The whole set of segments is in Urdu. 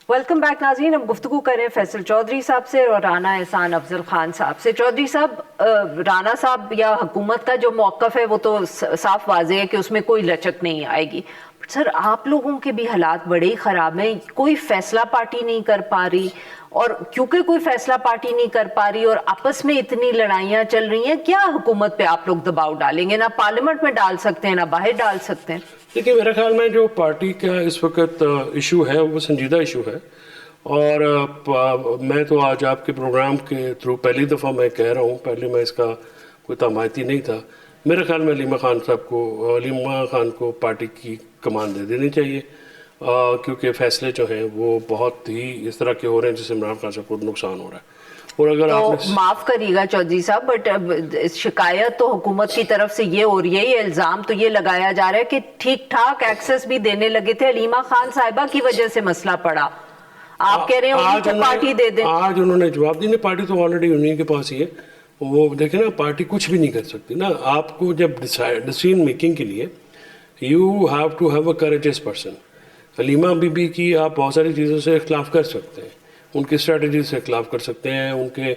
ویلکم بیک ناظرین. ہم گفتگو کریں فیصل چودھری صاحب سے اور رانا احسان افضل خان صاحب سے. چودھری صاحب، رانا صاحب یا حکومت کا جو موقف ہے وہ تو صاف واضح ہے کہ اس میں کوئی لچک نہیں آئے گی. سر، آپ لوگوں کے بھی حالات بڑے ہی خراب ہیں. کوئی فیصلہ پارٹی نہیں کر پا رہی، اور کیونکہ کوئی فیصلہ پارٹی نہیں کر پا رہی اور آپس میں اتنی لڑائیاں چل رہی ہیں، کیا حکومت پہ آپ لوگ دباؤ ڈالیں گے؟ نہ پارلیمنٹ میں ڈال سکتے ہیں نہ باہر ڈال سکتے ہیں. دیکھیے، میرے خیال میں جو پارٹی کا اس وقت ایشو ہے وہ سنجیدہ ایشو ہے، اور میں تو آج آپ کے پروگرام کے تھرو پہلی دفعہ میں کہہ رہا ہوں، پہلے میں اس کا کوئی تمایتی نہیں تھا. میرے خیال میں علیمہ خان کو پارٹی کی کمان دے دینی چاہیے، کیونکہ فیصلے جو ہیں وہ بہت ہی اس طرح کے ہو رہے ہیں جس سے عمران خان صاحب کو نقصان ہو رہا ہے. اور اگر تو آپ معاف کریے گا چودھری صاحب، بٹ شکایت تو حکومت کی طرف سے یہ ہو رہی ہے، یہ الزام تو یہ لگایا جا رہا ہے کہ ٹھیک ٹھاک ایکسس بھی دینے لگے تھے، علیمہ خان صاحبہ کی وجہ سے مسئلہ پڑا. آپ کہہ رہے ہیں انہیں کو پارٹی دے دیں. آج انہوں نے جواب دی. پارٹی تو آلریڈی انہیں کے پاس ہی ہے. وہ دیکھیں نا، پارٹی کچھ بھی نہیں کر سکتی نا. آپ کو جب ڈیسیژن میکنگ کے لیے you have to have a courageous person. Aleema Bibi بی کی آپ بہت ساری چیزوں سے اختلاف کر سکتے ہیں، ان کی اسٹریٹجی سے اختلاف کر سکتے ہیں، ان کے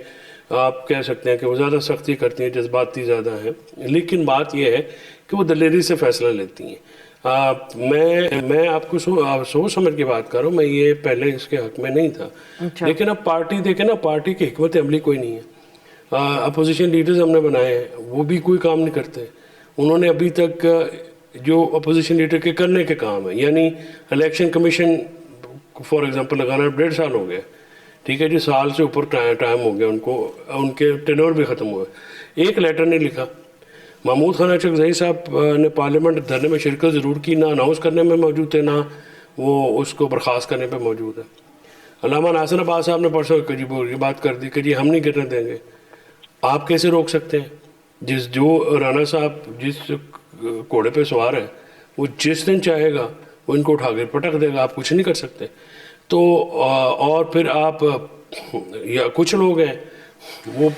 آپ کہہ سکتے ہیں کہ وہ زیادہ سختی کرتی ہیں، جذباتی زیادہ ہیں، لیکن بات یہ ہے کہ وہ دلیری سے فیصلہ لیتی ہیں. میں آپ کو سوچ سمجھ کے بات کر رہا ہوں. میں یہ پہلے اس کے حق میں نہیں تھا. لیکن اب پارٹی دیکھیں نا، پارٹی کی حکمت عملی کوئی نہیں ہے. اپوزیشن لیڈرز ہم نے بنائے ہیں، وہ بھی کوئی کام نہیں کرتے. انہوں نے ابھی تک جو اپوزیشن لیڈر کے کرنے کے کام ہیں، یعنی الیکشن کمیشن فار ایگزامپل لگانا 1.5 سال ہو گیا. ٹھیک ہے جی، سال سے اوپر ٹائم ہو گیا ان کو، ان کے ٹینور بھی ختم ہوئے. ایک لیٹر نہیں لکھا. محمود خان اچکزئی صاحب نے پارلیمنٹ دھرنے میں شرکت ضرور کی، نہ اناؤنس کرنے میں موجود تھے، نہ وہ اس کو برخاست کرنے پہ موجود ہے. علامہ ناصر عباس صاحب نے پرسوں یہ بات کر دی کہ جی ہم نہیں گرنے دیں گے. آپ کیسے روک سکتے ہیں؟ جو رانا صاحب جس گھوڑے پہ سوار ہے، وہ جس دن چاہے گا وہ ان کو اٹھا کے پٹک دے گا. آپ کچھ نہیں کر سکتے. تو اور پھر آپ یا کچھ لوگ ہیں وہ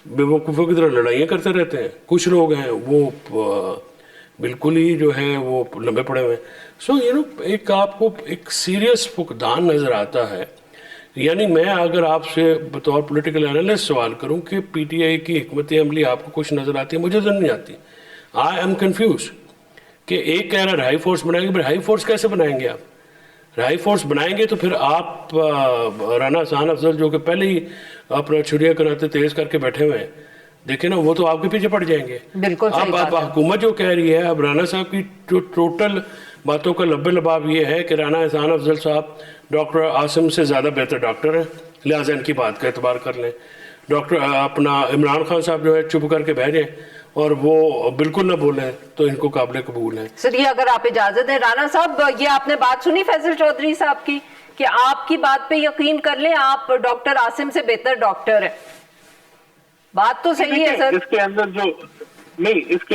بے وقوفوں کی طرح لڑائیاں کرتے رہتے ہیں، کچھ لوگ ہیں وہ بالکل ہی جو ہے وہ لمبے پڑے ہوئے ہیں. سو ایک آپ کو ایک سیریس فقدان نظر آتا ہے. یعنی میں اگر آپ سے بطور پولیٹیکل انالسٹ سوال کروں کہ پی ٹی آئی کی حکمت عملی آپ کو کچھ نظر آتی ہے، مجھے تو نہیں آتی. آئی ایم کنفیوز کہ ایک کہہ رہا ہے ہائی فورس بنائیں گے، پھر ہائی فورس کیسے بنائیں گے؟ آپ ہائی فورس بنائیں گے تو پھر آپ رانا احسان افضل جو کہ پہلے ہی اپنا چھریاں کراتے تیز کر کے بیٹھے ہوئے ہیں، دیکھیں نا، وہ تو آپ کے پیچھے پڑ جائیں گے. بالکل صحیح بات اب ہے. حکومت جو کہہ رہی ہے، اب رانا صاحب کی جو ٹوٹل باتوں کا لب لباب یہ ہے کہ رانا احسان افضل صاحب ڈاکٹر عاصم سے زیادہ بہتر ڈاکٹر ہیں، لہٰذا ان کی بات کا اعتبار کر لیں. ڈاکٹر اپنا عمران خان صاحب جو ہے چپ کر کے بھیجیں اور وہ بالکل نہ بولیں تو ان کو قابل قبول ہے. سر، یہ اگر آپ اجازت دیں رانا صاحب، یہ آپ نے بات سنی فیصل چودھری صاحب کی کہ آپ کی بات پہ یقین کر لیں، آپ ڈاکٹر عاصم سے بہتر ڈاکٹر ہیں. بات تو صحیح ہے سر. اس کے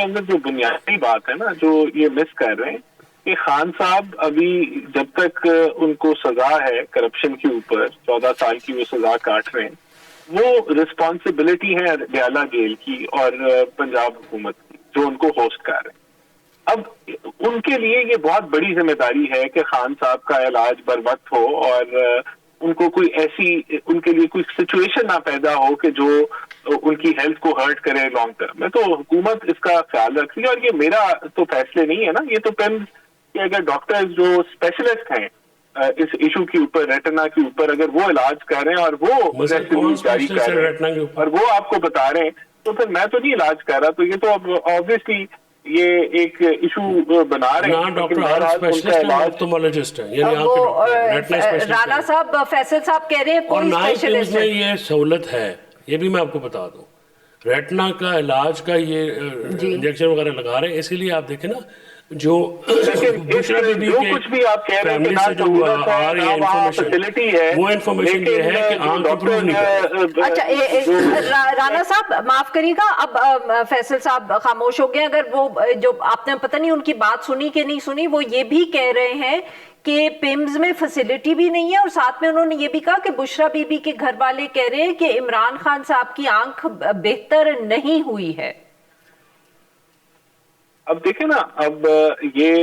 اندر جو بنیادی بات ہے نا، جو یہ مس کر رہے ہیں کہ خان صاحب ابھی جب تک ان کو سزا ہے کرپشن کے اوپر، 14 سال کی وہ سزا کاٹ رہے ہیں، وہ رسپانسبلٹی ہے ڈیالہ گیل کی اور پنجاب حکومت کی جو ان کو ہوسٹ کر رہے ہیں. اب ان کے لیے یہ بہت بڑی ذمہ داری ہے کہ خان صاحب کا علاج بر وقت ہو اور ان کو کوئی ایسی ان کے لیے کوئی سچویشن نہ پیدا ہو کہ جو ان کی ہیلتھ کو ہرٹ کرے لانگ ٹرم میں. تو حکومت اس کا خیال رکھ رہی ہے، اور یہ میرا تو فیصلے نہیں ہے نا، یہ تو کہ اگر ڈاکٹر جو اسپیشلسٹ ہیں اس ایشو کے اوپر، ریٹنا کے اوپر، اگر وہ علاج کر رہے ہیں اور وہ جاری کر رہے ہیں اور وہ آپ کو بتا رہے ہیں، تو پھر میں تو نہیں علاج کر رہا. تو یہ تو اب آبویسلی یہ ایک ایشو بنا رہے ہیں. رانا صاحب، فیصل صاحب کہہ رہے ہیں کوئی اسپیشلسٹ میں یہ سہولت ہے، یہ بھی میں آپ کو بتا دوں. ریٹنا کا علاج کا یہ انجیکشن وغیرہ لگا رہے ہیں، اسی لیے آپ دیکھیں نا جو بشرا بی بی کے فیملی سے جو آ رہی ہے انفارمیشن، وہ انفارمیشن یہ ہے کہ آنکھ امپروو نہیں کر. اچھا رانا صاحب معاف کریے گا، اب فیصل صاحب خاموش ہو گئے. اگر وہ جو آپ نے پتہ نہیں ان کی بات سنی کہ نہیں سنی، وہ یہ بھی کہہ رہے ہیں کہ پیمز میں فیسلٹی بھی نہیں ہے، اور ساتھ میں انہوں نے یہ بھی کہا کہ بشرا بی بی کے گھر والے کہہ رہے ہیں کہ عمران خان صاحب کی آنکھ بہتر نہیں ہوئی ہے. اب دیکھیں نا، اب یہ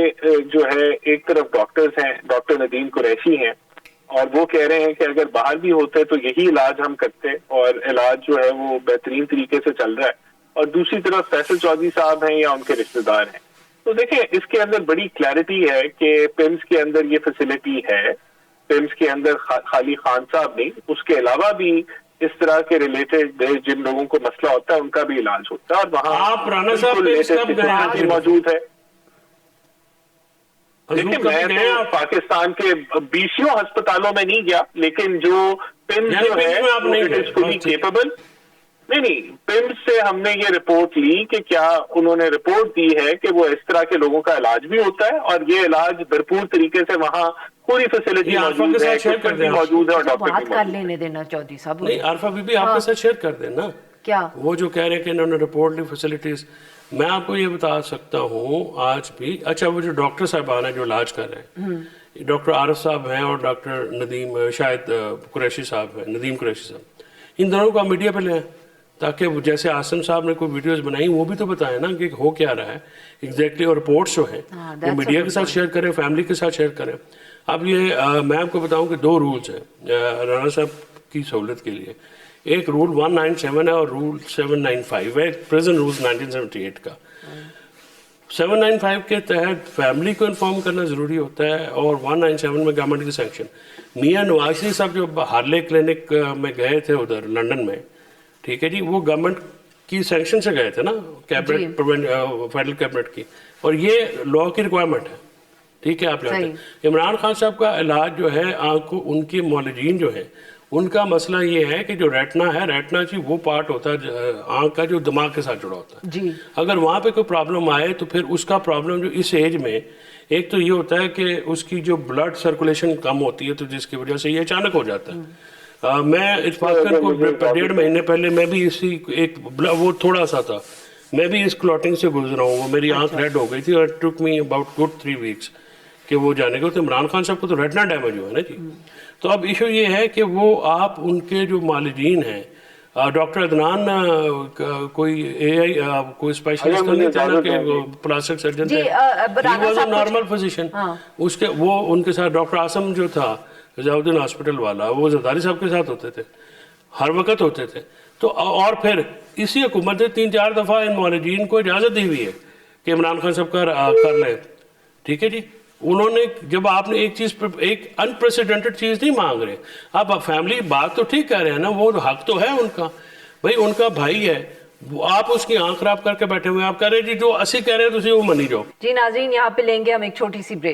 جو ہے ایک طرف ڈاکٹرز ہیں، ڈاکٹر ندیم قریشی ہیں، اور وہ کہہ رہے ہیں کہ اگر باہر بھی ہوتے تو یہی علاج ہم کرتے اور علاج جو ہے وہ بہترین طریقے سے چل رہا ہے. اور دوسری طرف فیصل چودھری صاحب ہیں یا ان کے رشتہ دار ہیں. تو دیکھیں اس کے اندر بڑی کلیئرٹی ہے کہ پیمز کے اندر یہ فیسلٹی ہے. پیمز کے اندر خالی خان صاحب نہیں, اس کے علاوہ بھی اس طرح کے ریلیٹڈ جن لوگوں کو مسئلہ ہوتا ہے ان کا بھی علاج ہوتا ہے, اور وہاں آپ رانا صاحب بالکل موجود ہے. دیکھیں میں تو پاکستان کے 20 ہسپتالوں میں نہیں گیا, لیکن جو پیمز جو ہے کیپیبل نہیں, پیمز سے ہم نے یہ رپورٹ لی کہ کیا انہوں نے رپورٹ دی ہے کہ وہ اس طرح کے لوگوں کا علاج بھی ہوتا ہے, اور یہ علاج بھرپور طریقے سے وہاں پوری فیسلٹی موجود ہے, equipment بھی موجود ہے اور ڈاکٹر بھی بات کر موجود لینے دینا چودھری صاحب. نہیں عارفہ بی بی آپ کے ساتھ شیئر کر دیں نا کیا وہ جو کہہ رہے ہیں کہ انہوں نے رپورٹ لی فیسلٹیز. میں آپ کو یہ بتا سکتا ہوں آج بھی, اچھا وہ جو ڈاکٹر صاحبان ہیں جو علاج کر رہے ہیں, ڈاکٹر عارف صاحب ہیں اور ڈاکٹر ندیم شاید قریشی صاحب ہیں, ندیم قریشی صاحب, ان دونوں کو آپ میڈیا پہ لیں تاکہ جیسے عاصم صاحب نے کوئی ویڈیوز بنائی وہ بھی تو بتائیں نا کہ ہو کیا رہا ہے ایگزیکٹلی, اور رپورٹس جو ہیں وہ میڈیا کے ساتھ شیئر کریں, فیملی کے ساتھ شیئر کریں. اب یہ میں آپ کو بتاؤں کہ 2 رولز ہیں رانا صاحب کی سہولت کے لیے. ایک رول 197 ہے اور رول 795 ہے, پریزنٹ رولز 1978 کا. 795 کے تحت فیملی کو انفارم کرنا ضروری ہوتا ہے, اور 197 میں گورنمنٹ کی سینکشن. میاں نواز شریف صاحب جو ہارلے کلینک میں گئے تھے ادھر لنڈن میں, ٹھیک ہے جی, وہ گورنمنٹ کی سینکشن سے گئے تھے نا, کیبنٹ فیڈرل کیبنٹ کی, اور یہ لا کی ریکوائرمنٹ ہے, ٹھیک ہے. آپ جانتے ہیں عمران خان صاحب کا علاج جو ہے آنکھ کو, ان کے معالجین جو ہیں ان کا مسئلہ یہ ہے کہ جو ریٹنا ہے, ریٹنا جی وہ پارٹ ہوتا ہے آنکھ کا جو دماغ کے ساتھ جڑا ہوتا ہے جی. اگر وہاں پہ کوئی پرابلم آئے تو پھر اس کا پرابلم جو اس ایج میں, ایک تو یہ ہوتا ہے کہ اس کی جو بلڈ سرکولیشن کم ہوتی ہے, تو جس کی وجہ سے یہ اچانک ہو جاتا ہے. میں اتفاقاً کو 1.5 مہینے پہلے میں بھی اسی ایک وہ تھوڑا سا تھا, میں بھی اس کلوٹنگ سے گزرا ہوں, وہ میری آنکھ ریڈ ہو گئی تھی اور ٹک می اباؤٹ گڈ 3 ویکس کہ وہ جانے گا. تو عمران خان صاحب کو تو ریٹنا ڈیمیج ہوا ہے نا جی. تو اب ایشو یہ ہے کہ وہ آپ ان کے جو معالجین ہیں, ڈاکٹر عدنان کوئی اے آئی کوئی اسپیشلسٹ نہیں تھا نا کہ پلاسٹک سرجن تھے, he was a normal physician. اس کے وہ ان کے ساتھ ڈاکٹر عاصم جو تھا ضیاءالدین ہاسپٹل والا, وہ زرداری صاحب کے ساتھ ہوتے تھے, ہر وقت ہوتے تھے. تو اور پھر اسی حکومت نے 3-4 دفعہ ان معالجین کو اجازت دی ہوئی ہے کہ عمران خان صاحب کر لیں, ٹھیک ہے جی. انہوں نے جب آپ نے ایک چیز ایک انپریسیڈنٹڈ چیز نہیں مانگ رہے آپ, فیملی بات تو ٹھیک کہہ رہے ہیں نا, وہ حق تو ہے ان کا, بھائی ان کا بھائی ہے, آپ اس کی آنکھ خراب کر کے بیٹھے ہوئے, آپ کہہ رہے ہیں جی جو اسی کہہ رہے ہیں تو اسی وہ منی جاؤ. جی ناظرین یہاں پہ لیں گے ہم ایک چھوٹی سی بریک.